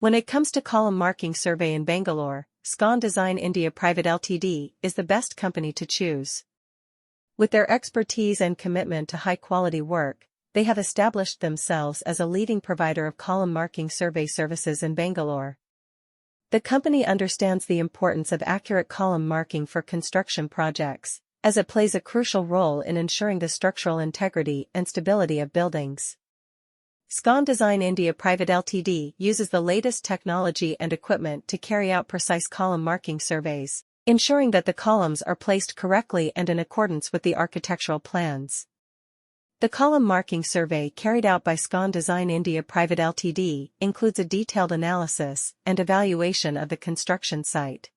When it comes to column marking survey in Bangalore, Scon Design India Pvt Ltd is the best company to choose. With their expertise and commitment to high-quality work, they have established themselves as a leading provider of column marking survey services in Bangalore. The company understands the importance of accurate column marking for construction projects, as it plays a crucial role in ensuring the structural integrity and stability of buildings. Scon Design India Pvt Ltd uses the latest technology and equipment to carry out precise column marking surveys, ensuring that the columns are placed correctly and in accordance with the architectural plans. The column marking survey carried out by Scon Design India Pvt Ltd includes a detailed analysis and evaluation of the construction site.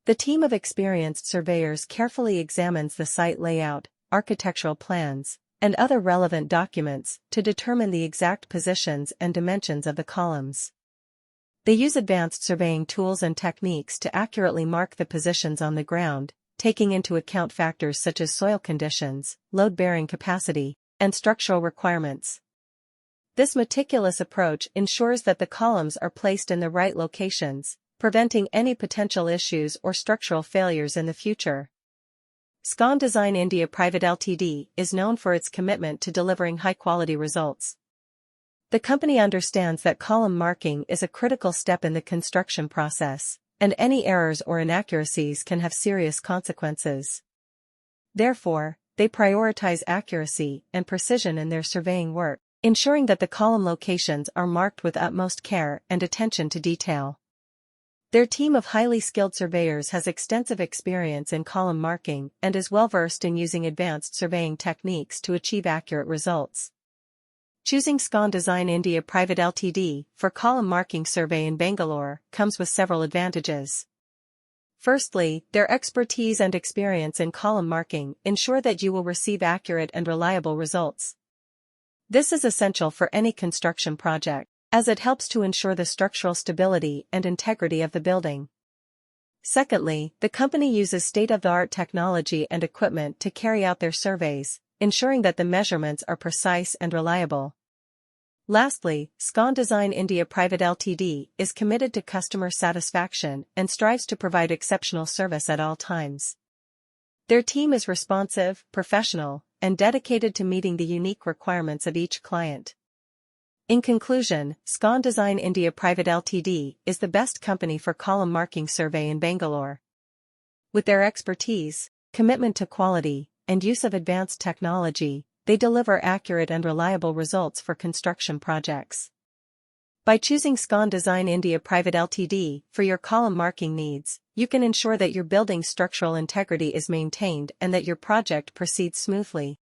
The team of experienced surveyors carefully examines the site layout, architectural plans, and other relevant documents to determine the exact positions and dimensions of the columns. They use advanced surveying tools and techniques to accurately mark the positions on the ground, taking into account factors such as soil conditions, load-bearing capacity, and structural requirements. This meticulous approach ensures that the columns are placed in the right locations, preventing any potential issues or structural failures in the future. Scon Design India Pvt Ltd is known for its commitment to delivering high-quality results. The company understands that column marking is a critical step in the construction process, and any errors or inaccuracies can have serious consequences. Therefore, they prioritize accuracy and precision in their surveying work, ensuring that the column locations are marked with utmost care and attention to detail. Their team of highly skilled surveyors has extensive experience in column marking and is well-versed in using advanced surveying techniques to achieve accurate results. Choosing Scon Design India Pvt Ltd for column marking survey in Bangalore comes with several advantages. Firstly, their expertise and experience in column marking ensure that you will receive accurate and reliable results. This is essential for any construction project, as it helps to ensure the structural stability and integrity of the building. Secondly, the company uses state-of-the-art technology and equipment to carry out their surveys, ensuring that the measurements are precise and reliable. Lastly, Scon Design India Pvt Ltd is committed to customer satisfaction and strives to provide exceptional service at all times. Their team is responsive, professional, and dedicated to meeting the unique requirements of each client. In conclusion, Scon Design India Pvt Ltd is the best company for column marking survey in Bangalore. With their expertise, commitment to quality, and use of advanced technology, they deliver accurate and reliable results for construction projects. By choosing Scon Design India Pvt Ltd for your column marking needs, you can ensure that your building's structural integrity is maintained and that your project proceeds smoothly.